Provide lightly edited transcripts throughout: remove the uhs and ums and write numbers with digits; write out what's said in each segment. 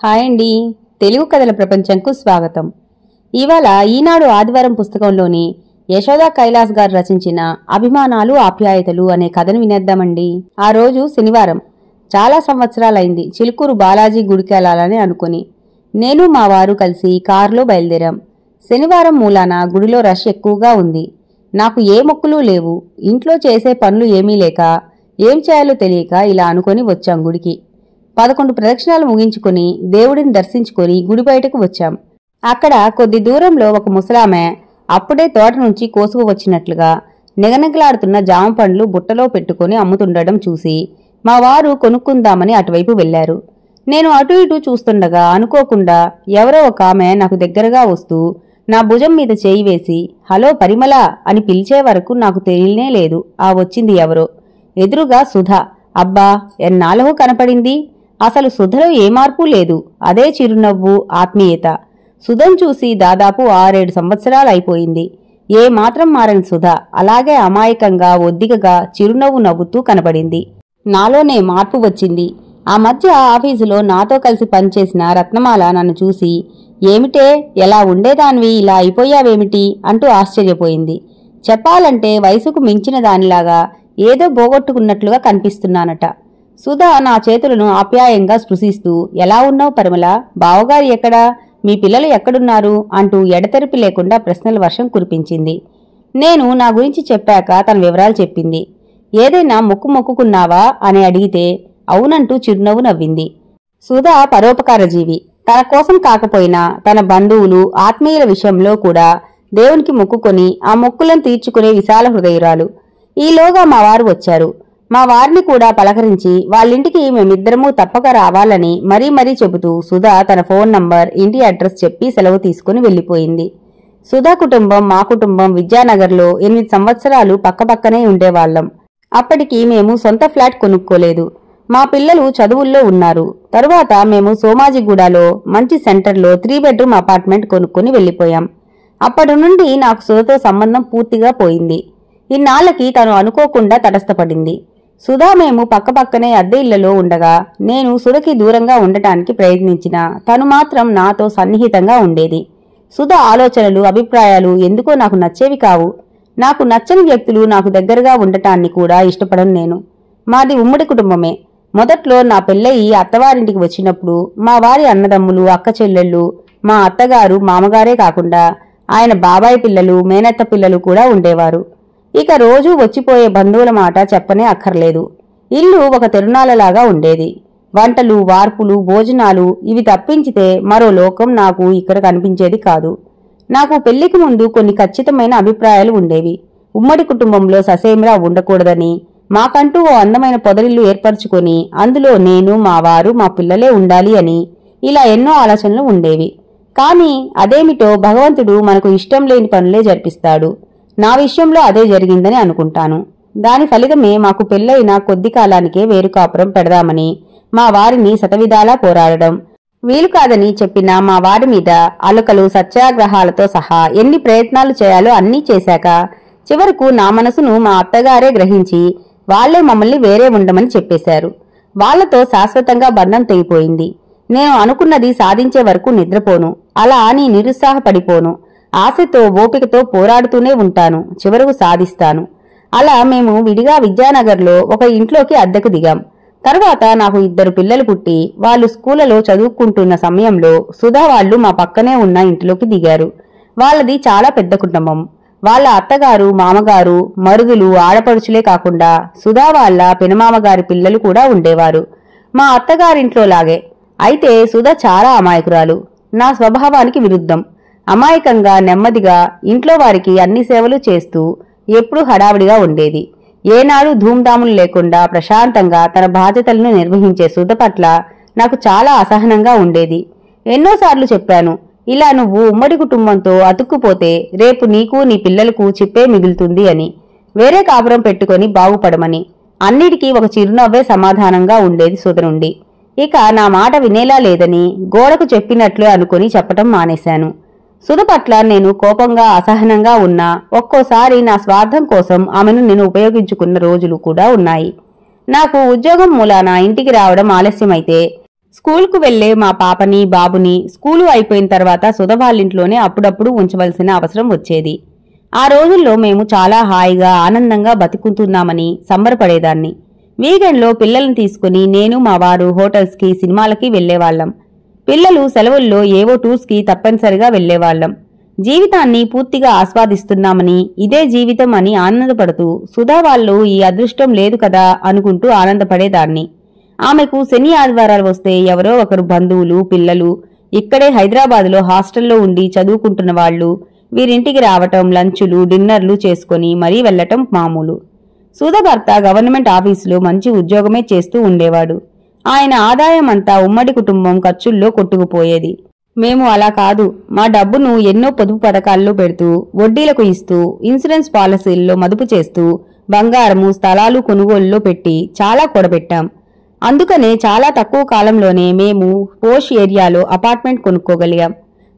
Hi అండి. తెలుగు కథల ప్రపంచంకు స్వాగతం. ఇవాళ ఈనాడు ఆదివారం పుస్తకంలోని యశోదా కైలాస్ గారు రచించిన అభిమానాలు ఆప్యాయతలు అనే కథను వినేద్దామండి. ఆ రోజు శనివారం. చాలా సంవత్సరాలైంది చిలుకూరు బాలాజీ గుడికెళ్లాలని అనుకుని నేను మా వారు కలిసి కారులో బయలుదేరాం. శనివారం మూలాన గుడిలో రష్ ఎక్కువగా ఉంది. నాకు ఏ మొక్కులు లేవు. ఇంట్లో చేసే పనులు ఏమీ లేక ఏం చేయాలో తెలియక ఇలా అనుకొని వచ్చాం గుడికి. 11 ప్రదక్షిణాలు ముగించుకుని దేవుడిని దర్శించుకొని గుడి బయటకు వచ్చాం. అక్కడ కొద్ది దూరంలో ఒక ముసలామె అప్పుడే తోట నుంచి కోసుకు వచ్చినట్లుగా నిగనిగలాడుతున్న జామ పండ్లు బుట్టలో పెట్టుకుని అమ్ముతుండడం చూసి మా వారు కొనుక్కుందామని అటువైపు వెళ్లారు. నేను అటు ఇటు చూస్తుండగా అనుకోకుండా ఎవరో ఒక ఆమె నాకు దగ్గరగా వస్తూ నా భుజం మీద చేయి వేసి హలో పరిమళ అని పిలిచే వరకు నాకు తెలియనే లేదు ఆ వచ్చింది ఎవరో. ఎదురుగా సుధ. అబ్బా ఎన్నాళ్ళకు కనపడింది. అసలు సుధలో ఏ మార్పు లేదు. అదే చిరునవ్వు, ఆత్మీయత. సుధను చూసి దాదాపు 6-7 సంవత్సరాలైపోయింది. ఏ మాత్రం మారని సుధ అలాగే అమాయకంగా ఒద్దికగా చిరునవ్వు నవ్వుతూ కనబడింది. నాలోనే మార్పు వచ్చింది. ఆ మధ్య ఆఫీసులో నాతో కలిసి పనిచేసిన రత్నమాల నన్ను చూసి ఏమిటే ఎలా ఉండేదానివి ఇలా అయిపోయావేమిటి అంటూ ఆశ్చర్యపోయింది. చెప్పాలంటే వయసుకు మించిన దానిలాగా ఏదో పోగొట్టుకున్నట్లుగా కనిపిస్తున్నానట. సుధా నా చేతులను ఆప్యాయంగా స్పృశిస్తూ ఎలా ఉన్నావు పరిమళ, బావగారు ఎక్కడా, మీ పిల్లలు ఎక్కడున్నారు అంటూ ఎడతెరిపి లేకుండా ప్రశ్నల వర్షం కురిపించింది. నేను నా గురించి చెప్పాక తన వివరాలు చెప్పింది. ఏదైనా మొక్కుకున్నావా అని అడిగితే అవునంటూ చిరునవ్వు నవ్వింది. సుధా పరోపకారజీవి. తన కోసం కాకపోయినా తన బంధువులు ఆత్మీయుల విషయంలో కూడా దేవునికి మొక్కుకొని ఆ మొక్కులను తీర్చుకునే విశాల హృదయురాలు. ఈలోగా మా వారు వచ్చారు. మా వారిని కూడా పలకరించి వాళ్ళింటికి మేమిద్దరమూ తప్పక రావాలని మరీ మరీ చెబుతూ సుధా తన ఫోన్ నంబర్, ఇంటి అడ్రస్ చెప్పి సెలవు తీసుకుని వెళ్లిపోయింది. సుధా కుటుంబం మా కుటుంబం విద్యానగర్లో 8 సంవత్సరాలు పక్కపక్కనే ఉండేవాళ్లం. అప్పటికి మేము సొంత ఫ్లాట్ కొనుక్కోలేదు. మా పిల్లలు చదువుల్లో ఉన్నారు. తరువాత మేము సోమాజిగూడలో మంచి సెంటర్లో 3 బెడ్రూమ్ అపార్ట్మెంట్ కొనుక్కొని వెళ్లిపోయాం. అప్పటి నుండి నాకు సుధతో సంబంధం పూర్తిగా పోయింది. ఇన్నాళ్లకి తను అనుకోకుండా తటస్థపడింది. సుధా మేము పక్కపక్కనే అద్దె ఇళ్లలో ఉండగా నేను సుధకి దూరంగా ఉండటానికి ప్రయత్నించినా తను మాత్రం నాతో సన్నిహితంగా ఉండేది. సుధ ఆలోచనలు, అభిప్రాయాలు ఎందుకో నాకు నచ్చేవి కావు. నాకు నచ్చని వ్యక్తులు నాకు దగ్గరగా ఉండటాన్ని కూడా ఇష్టపడను నేను. మాది ఉమ్మడి కుటుంబమే. మొదట్లో నా పెళ్ళయి అత్తవారింటికి వచ్చినప్పుడు మా వారి అన్నదమ్ములు, అక్క చెల్లెళ్ళు, మా అత్తగారు, మామగారే కాకుండా ఆయన బాబాయ్ పిల్లలు, మేనత్త పిల్లలు కూడా ఉండేవారు. ఇక రోజూ వచ్చిపోయే బంధువుల మాట చెప్పనే అక్కర్లేదు. ఇల్లు ఒక తిరునాళ్ళలాగా ఉండేది. వంటలు, వార్పులు, భోజనాలు ఇవి తప్పించితే మరో లోకం నాకు ఇక్కడ కనిపించేది కాదు. నాకు పెళ్లికి ముందు కొన్ని ఖచ్చితమైన అభిప్రాయాలు ఉండేవి. ఉమ్మడి కుటుంబంలో ససేమిరా ఉండకూడదని, మాకంటూ ఓ అందమైన పొదరిల్లు ఏర్పరచుకొని అందులో నేను, మా వారు, మా పిల్లలే ఉండాలి అని ఇలా ఎన్నో ఆలోచనలు ఉండేవి. కాని అదేమిటో భగవంతుడు మనకు ఇష్టం లేని పనులే జరిపిస్తాడు. నా విషయంలో అదే జరిగిందని అనుకుంటాను. దాని ఫలితమే మాకు పెళ్లైన కొద్ది కాలానికే వేరు కాపురం పెడదామని మా వారిని శతవిధాలా పోరాడడం, వీలు కాదని చెప్పిన మా వారి మీద అలుకలు, సత్యాగ్రహాలతో సహా ఎన్ని ప్రయత్నాలు చేయాలో అన్నీ చేశాక చివరకు నా మనసును మా అత్తగారే గ్రహించి వాళ్లే మమ్మల్ని వేరే ఉండమని చెప్పేశారు. వాళ్లతో శాశ్వతంగా బంధం తెగిపోయింది. నేను అనుకున్నది సాధించే వరకు నిద్రపోను. అలా అని నిరుత్సాహపడిపోను. ఆశతో, ఓపికతో పోరాడుతూనే ఉంటాను. చివరకు సాధిస్తాను. అలా మేము విడిగా విద్యానగర్లో ఒక ఇంట్లోకి అద్దెకు దిగాం. తర్వాత నాకు 2 పిల్లలు పుట్టి వాళ్ళు స్కూళ్లలో చదువుకుంటున్న సమయంలో సుధా వాళ్ళు మా పక్కనే ఉన్న ఇంటిలోకి దిగారు. వాళ్ళది చాలా పెద్ద కుటుంబం. వాళ్ళ అత్తగారు, మామగారు, మరుదులు, ఆడపడుచులే కాకుండా సుధా వాళ్ళ పెనమామగారి పిల్లలు కూడా ఉండేవారు. మా అత్తగారింట్లోలాగే. అయితే సుధ చాలా అమాయకురాలు. నా స్వభావానికి విరుద్ధం. అమాయకంగా, నెమ్మదిగా ఇంట్లో వారికి అన్ని సేవలు చేస్తూ ఎప్పుడూ హడావిడిగా ఉండేది. ఏనాడు ధూమ్ధాములు లేకుండా ప్రశాంతంగా తన బాధ్యతలను నిర్వహించే సుధ పట్ల నాకు చాలా అసహనంగా ఉండేది. ఎన్నోసార్లు చెప్పాను, ఇలా నువ్వు ఉమ్మడి కుటుంబంతో అతుక్కుపోతే రేపు నీకు, నీ పిల్లలకు చిప్పే మిగులుతుంది అని. వేరే కాపురం పెట్టుకుని బాగుపడమని. అన్నిటికీ ఒక చిరునవ్వే సమాధానంగా ఉండేది సుధ నుండి. ఇక నా మాట వినేలా లేదని గోడకు చెప్పినట్లే అనుకుని చెప్పటం మానేశాను. సుధ పట్ల నేను కోపంగా, అసహనంగా ఉన్నా ఒక్కోసారి నా స్వార్థం కోసం ఆమెను నేను ఉపయోగించుకున్న రోజులు కూడా ఉన్నాయి. నాకు ఉద్యోగం మూలాన ఇంటికి రావడం ఆలస్యమైతే స్కూల్కు వెళ్లే మా పాపని బాబుని స్కూలు అయిపోయిన తర్వాత సుధ వాళ్ళింట్లోనే అప్పుడప్పుడు ఉంచవలసిన అవసరం వచ్చేది. ఆ రోజుల్లో మేము చాలా హాయిగా ఆనందంగా బతుకుతున్నామని సంబరపడేదాన్ని. వీకెండ్లో పిల్లల్ని తీసుకుని నేను మా వారు హోటల్స్కి సినిమాలకి వెళ్లేవాళ్లం. పిల్లలు సెలవుల్లో ఏవో టూర్స్కి తప్పనిసరిగా వెళ్లేవాళ్లం. జీవితాన్ని పూర్తిగా ఆస్వాదిస్తున్నామని, ఇదే జీవితం అని ఆనందపడుతూ సుధా వాళ్ళు ఈ అదృష్టం లేదు కదా అనుకుంటూ ఆనందపడేదాన్ని. ఆమెకు శని ఆదివారాలు వస్తే ఎవరో ఒకరు బంధువులు పిల్లలు ఇక్కడే హైదరాబాదులో హాస్టల్లో ఉండి చదువుకుంటున్న వాళ్ళు వీరింటికి రావటం, లంచులు డిన్నర్లు చేసుకుని మరీ వెళ్లటం మామూలు. సుధ భర్త గవర్నమెంట్ ఆఫీసులో మంచి ఉద్యోగమే చేస్తూ ఉండేవాడు. ఆయన ఆదాయం అంతా ఉమ్మడి కుటుంబం ఖర్చుల్లో కొట్టుకుపోయేది. మేము అలా కాదు. మా డబ్బును ఎన్నో పొదుపు పథకాల్లో పెడుతూ, వడ్డీలకు ఇస్తూ, ఇన్సూరెన్స్ పాలసీల్లో మదుపు చేస్తూ, బంగారము స్థలాలు కొనుగోలులో పెట్టి చాలా కూడబెట్టాం. అందుకనే చాలా తక్కువ కాలంలోనే మేము పోష్ ఏరియాలో అపార్ట్మెంట్ కొనుక్కోగలిగాం.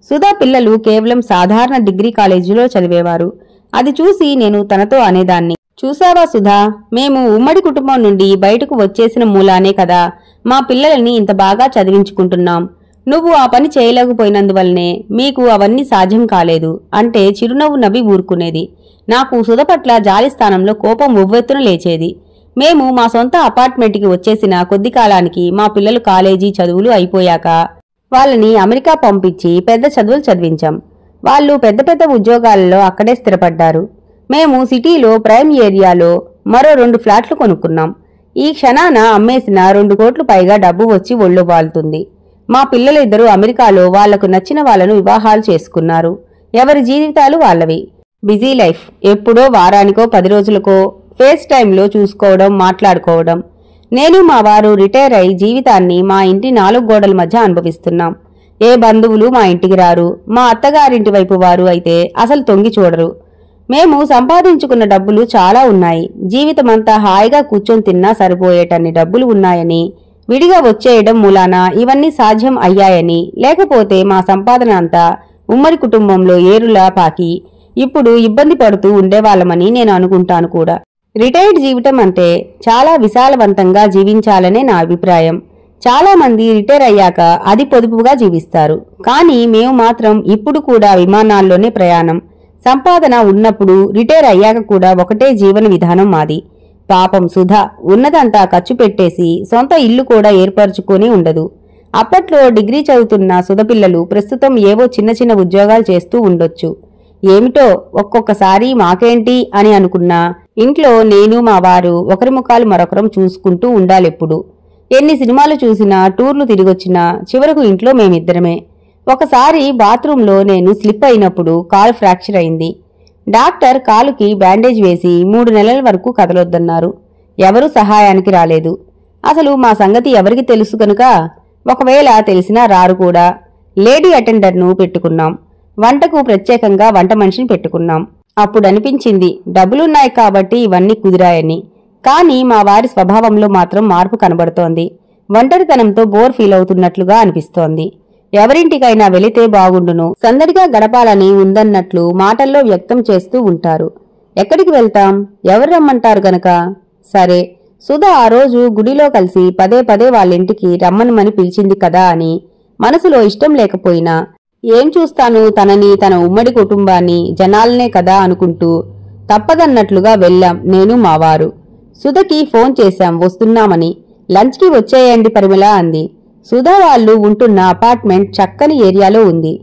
సుధా పిల్లలు కేవలం సాధారణ డిగ్రీ కాలేజీలో చదివేవారు. అది చూసి నేను తనతో అనేదాన్ని, చూసావా సుధా, మేము ఉమ్మడి కుటుంబం నుండి బయటకు వచ్చేసిన మూలానే కదా మా పిల్లల్ని ఇంత బాగా చదివించుకుంటున్నాం. నువ్వు ఆ పని చేయలేకపోయినందువల్లనే మీకు అవన్నీ సాధ్యం కాలేదు అంటే చిరునవ్వు నవ్వి ఊరుకునేది. నాకు సుధ పట్ల జాలి స్థానంలో కోపం ఉవ్వెత్తున లేచేది. మేము మా సొంత అపార్ట్మెంట్కి వచ్చేసిన కొద్ది కాలానికి మా పిల్లలు కాలేజీ చదువులు అయిపోయాక వాళ్ళని అమెరికా పంపించి పెద్ద చదువులు చదివించాం. వాళ్ళు పెద్ద పెద్ద ఉద్యోగాలలో అక్కడే స్థిరపడ్డారు. మేము సిటీలో ప్రైమ్ ఏరియాలో మరో 2 ఫ్లాట్లు కొనుక్కున్నాం. ఈ క్షణాన అమ్మేసిన 2 కోట్లు పైగా డబ్బు వచ్చి ఒళ్ళో వాలుతుంది. మా పిల్లలిద్దరూ అమెరికాలో వాళ్లకు నచ్చిన వాళ్లను వివాహాలు చేసుకున్నారు. ఎవరి జీవితాలు వాళ్ళవి. Busy life. ఎప్పుడో వారానికో 10 రోజులకో ఫేస్ టైంలో చూసుకోవడం, మాట్లాడుకోవడం. నేను మా వారు రిటైర్ అయి జీవితాన్ని మా ఇంటి 4 గోడల మధ్య అనుభవిస్తున్నాం. ఏ బంధువులు మా ఇంటికి రారు. మా అత్తగారింటి వైపు వారు అయితే అసలు తొంగి చూడరు. మేము సంపాదించుకున్న డబ్బులు చాలా ఉన్నాయి. జీవితమంతా హాయిగా కూర్చొని తిన్నా సరిపోయేటన్ని డబ్బులు ఉన్నాయని, విడిగా వచ్చేయడం మూలాన ఇవన్నీ సాధ్యం అయ్యాయని, లేకపోతే మా సంపాదన అంతా ఉమ్మడి కుటుంబంలో ఏరులా పాకి ఇప్పుడు ఇబ్బంది పడుతూ ఉండేవాళ్లమని నేను అనుకుంటాను కూడా. రిటైర్డ్ జీవితం అంటే చాలా విశాలవంతంగా జీవించాలనే నా అభిప్రాయం. చాలా మంది రిటైర్ అయ్యాక అది పొదుపుగా జీవిస్తారు. కానీ మేము మాత్రం ఇప్పుడు కూడా విమానాల్లోనే ప్రయాణం. సంపాదన ఉన్నప్పుడు రిటైర్ అయ్యాక కూడా ఒకటే జీవన విధానం మాది. పాపం సుధ ఉన్నదంతా ఖర్చు పెట్టేసి సొంత ఇల్లు కూడా ఏర్పరచుకొని ఉండదు. అప్పట్లో డిగ్రీ చదువుతున్న సుధ పిల్లలు ప్రస్తుతం ఏవో చిన్న చిన్న ఉద్యోగాలు చేస్తూ ఉండొచ్చు. ఏమిటో ఒక్కొక్కసారి మాకేంటి అని అనుకున్నా ఇంట్లో నేను మా వారు ఒకరి ముఖాలు మరొకరం చూసుకుంటూ ఉండాలెప్పుడు. ఎన్ని సినిమాలు చూసినా, టూర్లు తిరిగొచ్చినా చివరకు ఇంట్లో మేమిద్దరమే. ఒకసారి బాత్రూంలో నేను స్లిప్ అయినప్పుడు కాలు ఫ్రాక్చర్ అయింది. డాక్టర్ కాలుకి బ్యాండేజ్ వేసి 3 నెలల వరకు కదలొద్దన్నారు. ఎవరూ సహాయానికి రాలేదు. అసలు మా సంగతి ఎవరికి తెలుసు కనుక ఒకవేళ తెలిసినా రారు కూడా. లేడీ అటెండర్ను పెట్టుకున్నాం. వంటకు ప్రత్యేకంగా వంట మనిషిని పెట్టుకున్నాం. అప్పుడనిపించింది డబ్బులున్నాయి కాబట్టి ఇవన్నీ కుదిరాయని. కానీ మా వారి స్వభావంలో మాత్రం మార్పు కనబడుతోంది. ఒంటరితనంతో బోర్ ఫీల్ అవుతున్నట్లుగా అనిపిస్తోంది. ఎవరింటికైనా వెళితే బాగుండును, సందడిగా గడపాలని ఉందన్నట్లు మాటల్లో వ్యక్తం చేస్తూ ఉంటారు. ఎక్కడికి వెళ్తాం? ఎవరు రమ్మంటారు గనక? సరే, సుధ ఆ రోజు గుడిలో కలిసి పదే పదే వాళ్ళింటికి రమ్మనమని పిలిచింది కదా అని మనసులో ఇష్టం లేకపోయినా ఏం చూస్తాను, తనని, తన ఉమ్మడి కుటుంబాన్ని, జనాలనే కదా అనుకుంటూ తప్పదన్నట్లుగా వెళ్ళాం నేను మా వారు. సుధకి ఫోన్ చేశాం వస్తున్నామని. లంచ్కి వచ్చేయండి పరిమళ అంది. సుధా వాళ్ళు ఉంటున్న అపార్ట్మెంట్ చక్కని ఏరియాలో ఉంది.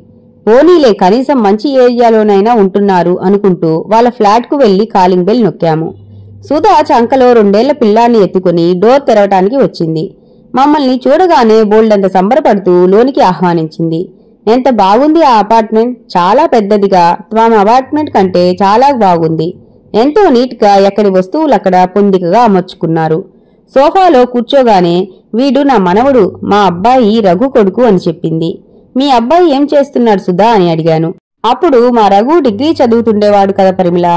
పోనీలే కనీసం మంచి ఏరియాలోనైనా ఉంటున్నారు అనుకుంటూ వాళ్ళ ఫ్లాట్కు వెళ్లి కాలింగ్ బెల్ నొక్కాము. సుధా చంకలో 2 ఏళ్ల పిల్లాన్ని ఎత్తుకుని డోర్ తెరవటానికి వచ్చింది. మమ్మల్ని చూడగానే బోల్డంత సంబరపడుతూ లోనికి ఆహ్వానించింది. ఎంత బాగుంది ఆ అపార్ట్మెంట్. చాలా పెద్దదిగా తమ అపార్ట్మెంట్ కంటే చాలా బాగుంది. ఎంతో నీట్గా ఎక్కడి వస్తువులక్కడ పొందికగా అమర్చుకున్నారు. సోఫాలో కూర్చోగానే వీడు నా మనవడు, మా అబ్బాయి రఘు కొడుకు అని చెప్పింది. మీ అబ్బాయి ఏం చేస్తున్నాడు సుధా అని అడిగాను. అప్పుడు మా రఘు డిగ్రీ చదువుతుండేవాడు కదా పరిమళ.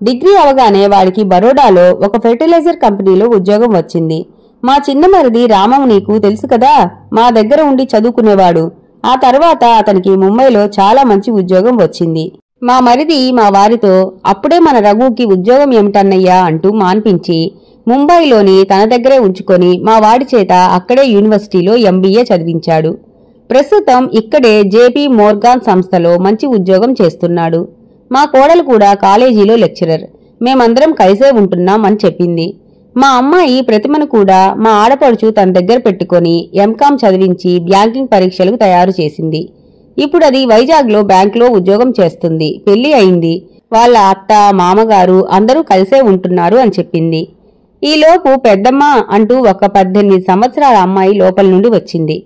డిగ్రీ అవగానే వాడికి బరోడాలో ఒక ఫెర్టిలైజర్ కంపెనీలో ఉద్యోగం వచ్చింది. మా చిన్న మరిది రామం నీకు తెలుసు కదా, మా దగ్గర ఉండి చదువుకునేవాడు. ఆ తర్వాత అతనికి ముంబైలో చాలా మంచి ఉద్యోగం వచ్చింది. మా మరిది మా వారితో అప్పుడే మన రఘుకి ఉద్యోగం ఏమిటన్నయ్యా అంటూ మాన్పించి ముంబైలోని తన దగ్గరే ఉంచుకొని మా వాడి చేత అక్కడే యూనివర్సిటీలో ఎంబీఏ చదివించాడు. ప్రస్తుతం ఇక్కడే జేపీ మోర్గాన్ సంస్థలో మంచి ఉద్యోగం చేస్తున్నాడు. మా కోడలు కూడా కాలేజీలో లెక్చరర్. మేమందరం కలిసే ఉంటున్నాం అని చెప్పింది. మా అమ్మాయి ప్రతిమను కూడా మా ఆడపడుచు తన దగ్గర పెట్టుకుని ఎంకాం చదివించి బ్యాంకింగ్ పరీక్షలకు తయారు చేసింది. ఇప్పుడు అది వైజాగ్లో బ్యాంకులో ఉద్యోగం చేస్తుంది. పెళ్లి అయింది. వాళ్ళ అత్త, మామగారు అందరూ కలిసే ఉంటున్నారు అని చెప్పింది. ఈలోపు పెద్దమ్మ అంటూ ఒక 18 సంవత్సరాల అమ్మాయి లోపల నుండి వచ్చింది.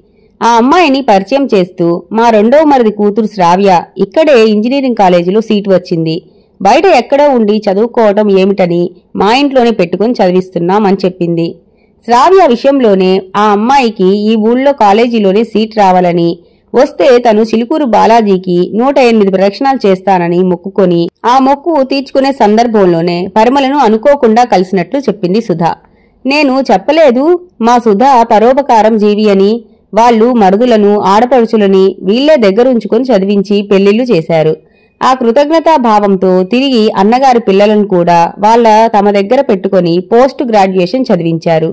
ఆ అమ్మాయిని పరిచయం చేస్తూ, మా రెండవ మరిది కూతురు శ్రావ్య ఇక్కడే ఇంజనీరింగ్ కాలేజీలో సీటు వచ్చింది. బయట ఎక్కడో ఉండి చదువుకోవటం ఏమిటని మా ఇంట్లోనే పెట్టుకుని చదివిస్తున్నాం అని చెప్పింది. శ్రావ్య విషయంలోనే ఆ అమ్మాయికి ఈ ఊళ్ళో కాలేజీలోనే సీట్ రావాలని, వస్తే తను చిలుకూరు బాలాజీకి 108 ప్రదక్షిణాలు చేస్తానని మొక్కుకొని ఆ మొక్కు తీర్చుకునే సందర్భంలోనే పరిమళను అనుకోకుండా కలిసినట్లు చెప్పింది సుధ. నేను చెప్పలేదు మా సుధ పరోపకారం జీవి అని. వాళ్ళు మరుదులను, ఆడపడుచులని వీళ్లే దగ్గరుంచుకొని చదివించి పెళ్లిళ్లు చేశారు. ఆ కృతజ్ఞతా భావంతో తిరిగి అన్నగారి పిల్లలను కూడా తమ దగ్గర పెట్టుకుని పోస్ట్ గ్రాడ్యుయేషన్ చదివించారు.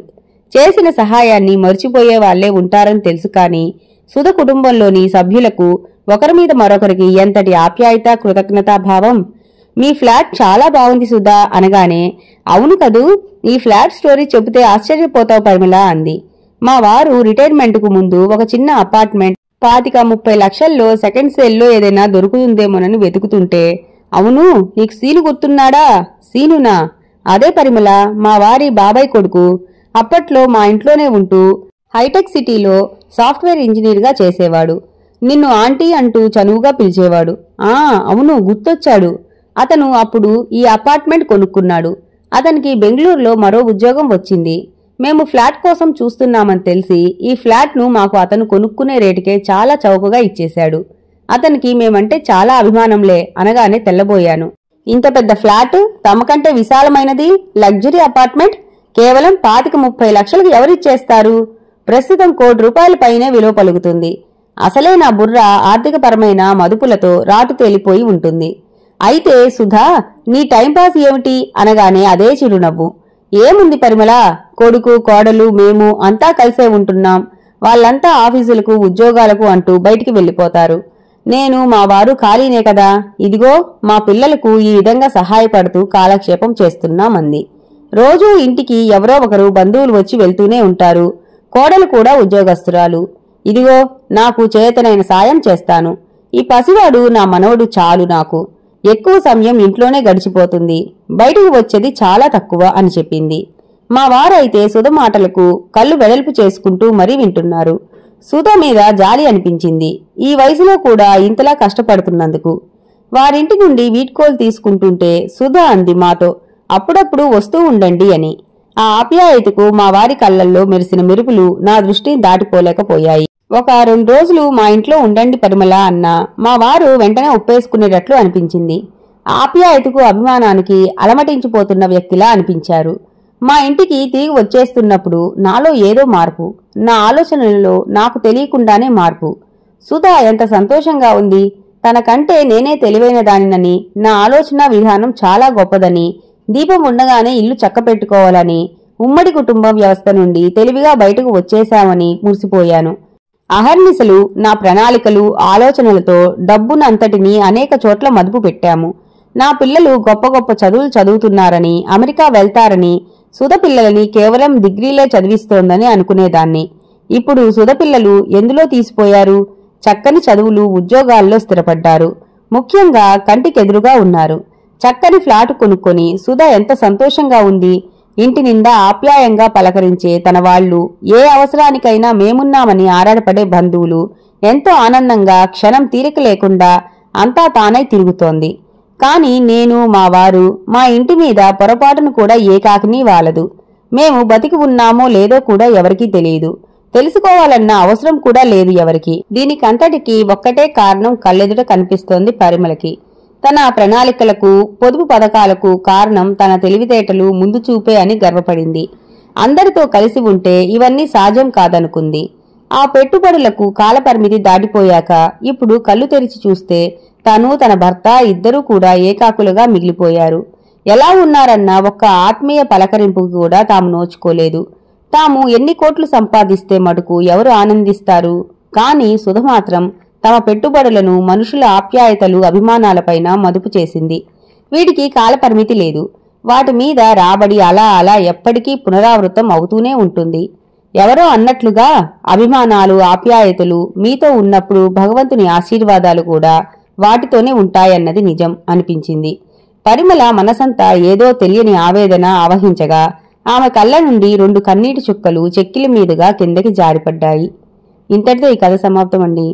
చేసిన సహాయాన్ని మర్చిపోయే వాళ్లే ఉంటారని తెలుసు. కానీ సుధ కుటుంబంలోని సభ్యులకు ఒకరి మీద మరొకరికి ఎంతటి ఆప్యాయత, కృతజ్ఞతాభావం. మీ ఫ్లాట్ చాలా బాగుంది సుధా అనగానే, అవును కదూ, ఈ ఫ్లాట్ స్టోరీ చెబితే ఆశ్చర్యపోతావు పరిమళ అంది. మా వారు రిటైర్మెంట్కు ముందు ఒక చిన్న అపార్ట్మెంట్ 25-30 లక్షల్లో సెకండ్ సేల్లో ఏదైనా దొరుకుతుందేమోనని వెతుకుతుంటే, అవును నీకు సీను గుర్తున్నాడా? సీనునా? అదే పరిమళ, మా వారి బాబాయ్ కొడుకు. అప్పట్లో మా ఇంట్లోనే ఉంటూ హైటెక్ సిటీలో సాఫ్ట్వేర్ ఇంజనీర్గా చేసేవాడు. నిన్ను ఆంటీ అంటూ చనువుగా పిలిచేవాడు. అవును, గుర్తొచ్చాడు. అతను అప్పుడు ఈ అపార్ట్మెంట్ కొనుక్కున్నాడు. అతనికి బెంగళూరులో మరో ఉద్యోగం వచ్చింది. మేము ఫ్లాట్ కోసం చూస్తున్నామని తెలిసి ఈ ఫ్లాట్ను మాకు అతను కొనుక్కునే రేటుకే చాలా చౌకగా ఇచ్చేశాడు. అతనికి మేమంటే చాలా అభిమానంలే అనగానే తెల్లబోయాను. ఇంత పెద్ద ఫ్లాట్, తమకంటే విశాలమైనది, లగ్జరీ అపార్ట్మెంట్ కేవలం 25-30 లక్షలకు ఎవరిచ్చేస్తారు? ప్రస్తుతం ₹1,00,00,000 పైనే విలువ పలుకుతుంది. అసలే నా బుర్ర ఆర్థికపరమైన మదుపులతో రాటు తేలిపోయి ఉంటుంది. అయితే సుధా, నీ టైంపాస్ ఏమిటి అనగానే అదే చిరునవ్వు. ఏముంది పరిమళ, కొడుకు, కోడలు, మేము అంతా కలిసే ఉంటున్నాం. వాళ్ళంతా ఆఫీసులకు, ఉద్యోగాలకు అంటూ బయటికి వెళ్లిపోతారు. నేను, మా వారు ఖాళీనే కదా. ఇదిగో మా పిల్లలకు ఈ విధంగా సహాయపడుతూ కాలక్షేపం చేస్తున్నామంది. రోజూ ఇంటికి ఎవరో ఒకరు బంధువులు వచ్చి వెళ్తూనే ఉంటారు. కోడలు కూడా ఉద్యోగస్తురాలు. ఇదిగో నాకు చేతనైన సాయం చేస్తాను. ఈ పసివాడు నా మనవడు చాలు. నాకు ఎక్కువ సమయం ఇంట్లోనే గడిచిపోతుంది. బయటకు వచ్చేది చాలా తక్కువ అని చెప్పింది. మా వారైతే సుధ మాటలకు కళ్ళు వెడల్పు చేసుకుంటూ మరీ వింటున్నారు. సుధ మీద జాలి అనిపించింది. ఈ వయసులో కూడా ఇంతలా కష్టపడుతున్నందుకు. వారింటి నుండి వీడ్కోలు తీసుకుంటుంటే సుధ అంది మాతో, అప్పుడప్పుడు వస్తూ ఉండండి అని. ఆ ఆప్యాయతకు మా వారి కళ్లల్లో మెరిసిన మెరుపులు నా దృష్టిని దాటిపోలేకపోయాయి. ఒక 2 రోజులు మా ఇంట్లో ఉండండి పరిమళ అన్నా మా వారు వెంటనే ఒప్పేసుకునేటట్లు అనిపించింది. ఆప్యాయతకు, అభిమానానికి అలమటించిపోతున్న వ్యక్తిలా అనిపించారు. మా ఇంటికి తిరిగి వచ్చేస్తున్నప్పుడు నాలో ఏదో మార్పు, నా ఆలోచనలలో నాకు తెలియకుండానే మార్పు. సుధా ఎంత సంతోషంగా ఉంది. తనకంటే నేనే తెలివైన దానినని, నా ఆలోచన విధానం చాలా గొప్పదని, దీపం ఉండగానే ఇల్లు చక్కపెట్టుకోవాలని, ఉమ్మడి కుటుంబం వ్యవస్థ నుండి తెలివిగా బయటకు వచ్చేశామని మురిసిపోయాను. అహర్నిశలు నా ప్రణాళికలు, ఆలోచనలతో డబ్బునంతటినీ అనేక చోట్ల మదుపు పెట్టాము. నా పిల్లలు గొప్ప గొప్ప చదువులు చదువుతున్నారని, అమెరికా వెళ్తారని, సుధ పిల్లలని కేవలం డిగ్రీలే చదివిస్తోందని అనుకునేదాన్ని. ఇప్పుడు సుధ పిల్లలు ఎందులో తీసిపోయారు? చక్కని చదువులు, ఉద్యోగాల్లో స్థిరపడ్డారు. ముఖ్యంగా కంటికెదురుగా ఉన్నారు. చక్కని ఫ్లాటు కొనుక్కొని సుధ ఎంత సంతోషంగా ఉంది. ఇంటి నిండా ఆప్యాయంగా పలకరించే తన వాళ్లు, ఏ అవసరానికైనా మేమున్నామని ఆరాటపడే బంధువులు, ఎంతో ఆనందంగా క్షణం తీరిక లేకుండా అంతా తానై తిరుగుతోంది. కాని నేను, మా వారు, మా ఇంటి మీద పొరపాటును కూడా ఏ కాకినీ వాలదు. మేము బతికి ఉన్నామో లేదో కూడా ఎవరికీ తెలియదు. తెలుసుకోవాలన్న అవసరం కూడా లేదు ఎవరికి. దీనికంతటికీ ఒక్కటే కారణం కళ్ళెదుట కనిపిస్తోంది పరిమళకి. తన ప్రణాళికలకు, పొదుపు పథకాలకు కారణం తన తెలివితేటలు, ముందు చూపే అని గర్వపడింది. అందరితో కలిసి ఉంటే ఇవన్నీ సాధ్యం కాదనుకుంది. ఆ పెట్టుబడులకు కాలపరిమితి దాటిపోయాక ఇప్పుడు కళ్ళు తెరిచి చూస్తే తను, తన భర్త ఇద్దరూ కూడా ఏకాకులుగా మిగిలిపోయారు. ఎలా ఉన్నారన్న ఒక్క ఆత్మీయ పలకరింపుకు కూడా తాము నోచుకోలేదు. తాము ఎన్ని కోట్లు సంపాదిస్తే మటుకు ఎవరు ఆనందిస్తారు? కాని సుధ మాత్రం తమ పెట్టుబడులను మనుషుల ఆప్యాయతలు అభిమానాలపైన మదుపు చేసింది. వీటికి కాలపరిమితి లేదు. వాటి మీద రాబడి అలా అలా ఎప్పటికీ పునరావృతం అవుతూనే ఉంటుంది. ఎవరో అన్నట్లుగా అభిమానాలు ఆప్యాయతలు మీతో ఉన్నప్పుడు భగవంతుని ఆశీర్వాదాలు కూడా వాటితోనే ఉంటాయన్నది నిజం అనిపించింది. పరిమళ మనసంతా ఏదో తెలియని ఆవేదన ఆవహించగా ఆమె కళ్ళ నుండి 2 కన్నీటి చుక్కలు చెక్కిలి మీదుగా కిందకి జారిపడ్డాయి. ఇంతటితో ఈ కథ సమాప్తం అండి.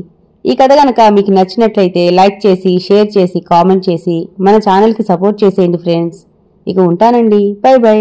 ఈ కథ గనక మీకు నచ్చినట్లయితే లైక్ చేసి, షేర్ చేసి, కామెంట్ చేసి మన ఛానల్కి సపోర్ట్ చేసేయండి ఫ్రెండ్స్. ఇక ఉంటానండి. By by.